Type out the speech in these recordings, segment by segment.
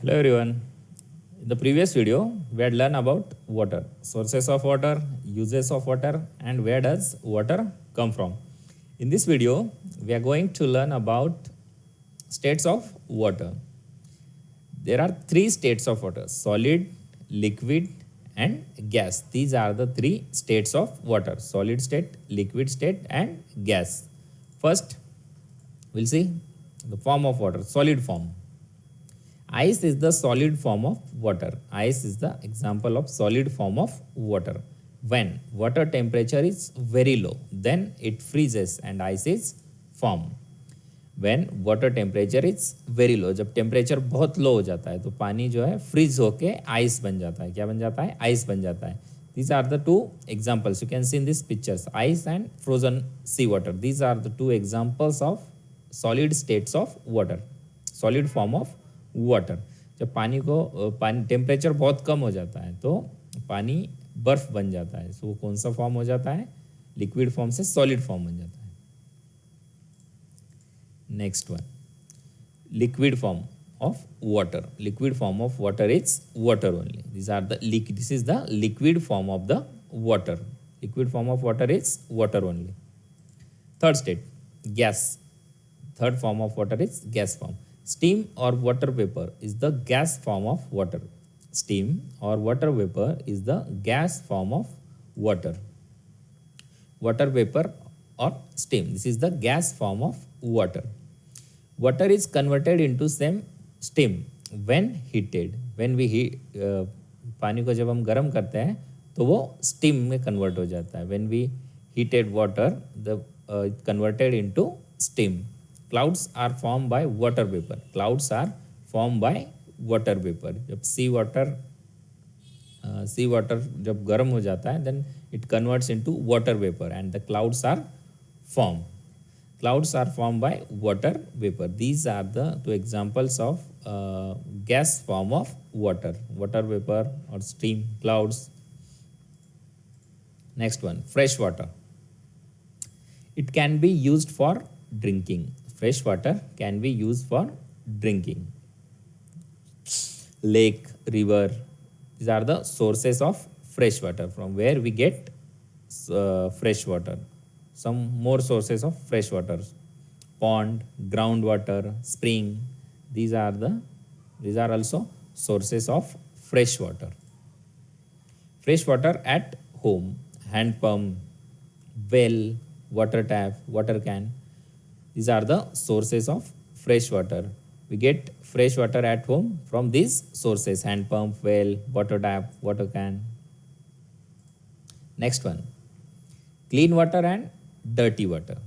Hello everyone. In the previous video, we had learned about water, sources of water, uses of water, and where does water come from. In this video, we are going to learn about states of water. There are three states of water: solid, liquid, and gas. These are the three states of water: solid state, liquid state, and gas. First, we'll see the form of water, solid form. Ice is the solid form of water. Ice is the example of solid form of water. When water temperature is very low, then it freezes and ice is formed. When water temperature is very low, जब temperature बहुत लो हो जाता है तो पानी जो है freeze होके आइस बन जाता है. क्या बन जाता है? आइस बन जाता है. These are the two examples you can see in these pictures: ice and frozen sea water. These are the two examples of solid states of water, solid form of water. जब पानी temperature बहुत कम हो जाता है तो पानी बर्फ बन जाता है. सो कौन सा फॉर्म हो जाता है? लिक्विड फॉर्म से सॉलिड फॉर्म बन जाता है. Next one, liquid form of water. Liquid form of water is water only. This is the liquid form of the water. Liquid form of water is water only. Third state, gas. Third form of water is gas form. Steam or water vapor is the gas form of water. Steam or water vapor is the gas form of water. Water vapor or steam. This is the gas form of water. Water is converted into steam when heated. When we heat पानी को जब हम गर्म करते हैं तो वो steam में convert हो जाता है. When we heated water, the converted into steam. Clouds are formed by water vapor. Clouds are formed by water vapor. जब सी वाटर जब गर्म हो जाता है then it converts into water vapor and the clouds are formed. Clouds are formed by water vapor. These are the two examples of gas form of water: water vapor or steam, clouds. Next one, fresh water. It can be used for drinking. Fresh water can be used for drinking. Lake, river, these are the sources of fresh water from where we get fresh water. Some more sources of fresh water: pond, groundwater, spring. These are also sources of fresh water. Fresh water at home: hand pump, well, water tap, water can. These are the sources of fresh water. We get fresh water at home from these sources: hand pump, well, water tap, water can. Next one, clean water and dirty water.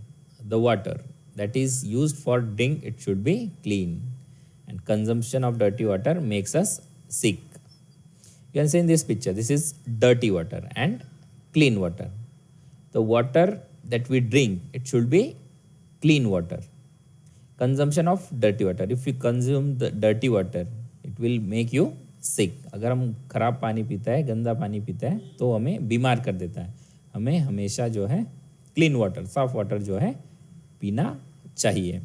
The water that is used for drink, it should be clean, and consumption of dirty water makes us sick. You can see in this picture, this is dirty water and clean water. The water that we drink, it should be clean water. Consumption of dirty water: if you consume the dirty water, it will make you sick. अगर हम खराब पानी पीते हैं, गंदा पानी पीते हैं तो हमें बीमार कर देता है. हमें हमेशा जो है क्लीन वाटर, साफ वाटर जो है पीना चाहिए.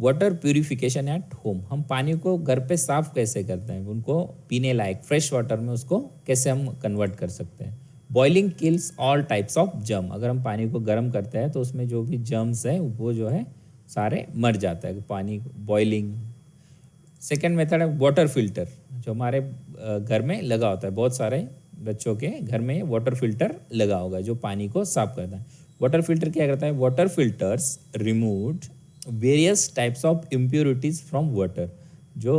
Water purification at home. हम पानी को घर पे साफ कैसे करते हैं? उनको पीने लायक फ्रेश वाटर में उसको कैसे हम कन्वर्ट कर सकते हैं? Boiling kills all types of germ. अगर हम पानी को गर्म करते हैं तो उसमें जो भी जर्म्स है वो जो है सारे मर जाता है. पानी बॉइलिंग. सेकेंड मेथड है वाटर फिल्टर, जो हमारे घर में लगा होता है. बहुत सारे बच्चों के घर में वाटर फिल्टर लगा होगा जो पानी को साफ करता है. वाटर फिल्टर क्या करता है? Water filters removed various types of impurities from water. जो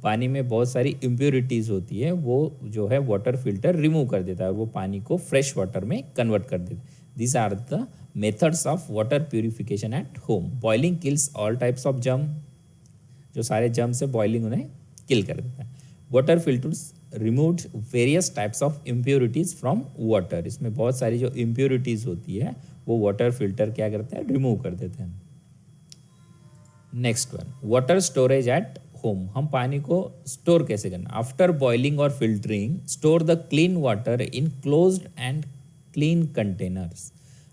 पानी में बहुत सारी इम्प्योरिटीज़ होती है वो जो है वाटर फिल्टर रिमूव कर देता है और वो पानी को फ्रेश वाटर में कन्वर्ट कर देता है. This are the methods of water purification at home. Boiling kills all types of germ. जो सारे जर्म्स है बॉइलिंग उन्हें किल कर देता है. Water filters removed various types of impurities from water. इसमें बहुत सारी जो इम्प्योरिटीज़ होती है वो वाटर फिल्टर क्या करते हैं? रिमूव कर देते हैं. Next one, water storage at home. हम पानी को स्टोर कैसे करना? आफ्टर बॉइलिंग और filtering, store the clean water in closed end clean containers.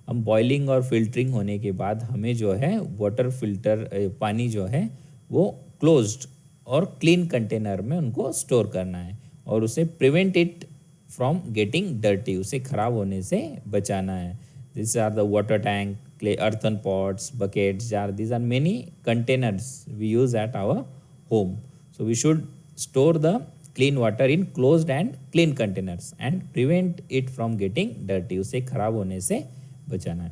हम बॉइलिंग और फिल्टरिंग होने के बाद हमें जो है वाटर फिल्टर पानी जो है वो क्लोज्ड और क्लीन कंटेनर में उनको स्टोर करना है और उसे prevent it from getting dirty, उसे खराब होने से बचाना है. This are the water tank, clay earthen pots, buckets, jar. These are many containers we use at our home. So we should store the clean water in closed and clean containers and prevent it from getting dirty. उसे खराब होने से बचाना है.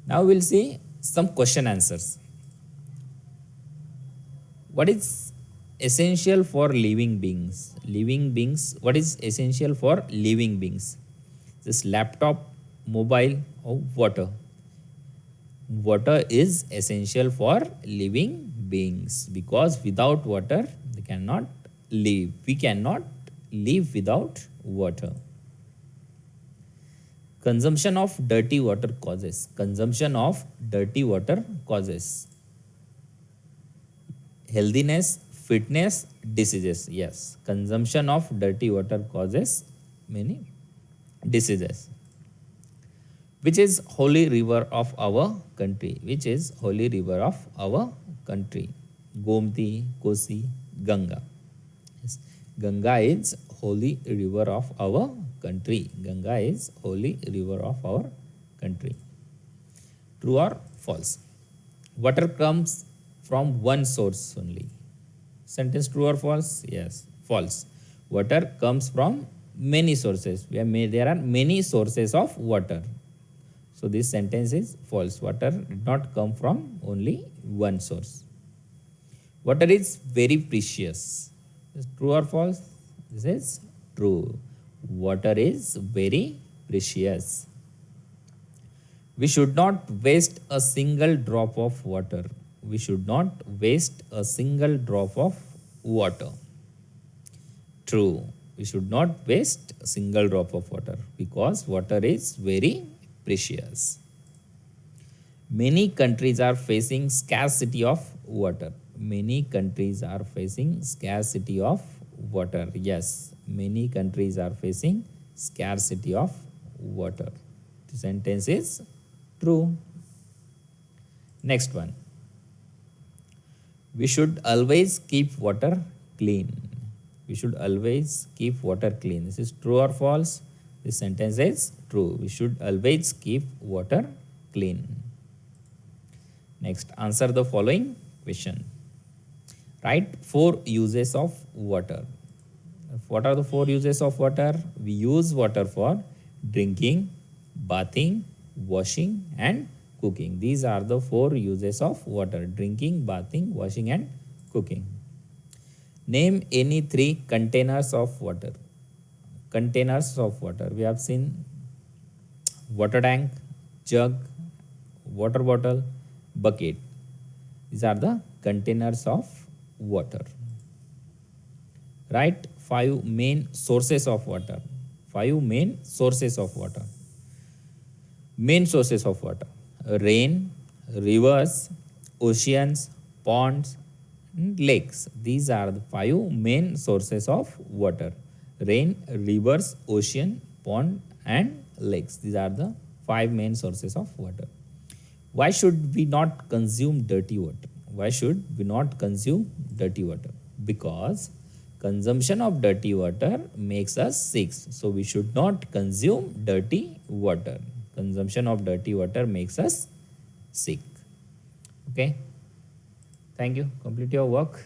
Now we'll see some question answers. What is essential for living beings? Living beings. What is essential for living beings? This laptop, mobile, or water. Water is essential for living beings because without water they cannot live. We cannot live without water. Consumption of dirty water causes. Consumption of dirty water causes healthiness, fitness, diseases. Yes, consumption of dirty water causes many diseases. Which is holy river of our country? Which is holy river of our country? Gomti, Kosi, Ganga. Yes. Ganga is holy river of our country. Ganga is holy river of our country. True or false? Water comes from one source only. Sentence true or false? Yes, false. Water comes from many sources. There are many sources of water. So this sentence is false. Water did not come from only one source. Water is very precious. Is true or false? This is true. Water is very precious. We should not waste a single drop of water. We should not waste a single drop of water. True. We should not waste a single drop of water because water is very precious. Many countries are facing scarcity of water. Many countries are facing scarcity of water. Yes, many countries are facing scarcity of water. The sentence is true. Next one. We should always keep water clean. We should always keep water clean. This is true or false? This sentence is true. We should always keep water clean. Next, answer the following question. Write 4 uses of water. What are the 4 uses of water? We use water for drinking, bathing, washing, and cooking. These are the 4 uses of water: drinking, bathing, washing, and cooking. Name any 3 containers of water. Containers of water. We have seen water tank, jug, water bottle, bucket. These are the containers of water. Write 5 main sources of water. 5 main sources of water. Main sources of water: rain, rivers, oceans, ponds, and lakes. These are the 5 main sources of water: rain, rivers, ocean, pond, and lakes. These are the 5 main sources of water. Why should we not consume dirty water? Why should we not consume dirty water? Because consumption of dirty water makes us sick. So we should not consume dirty water. Consumption of dirty water makes us sick. Okay. Thank you. Complete your work.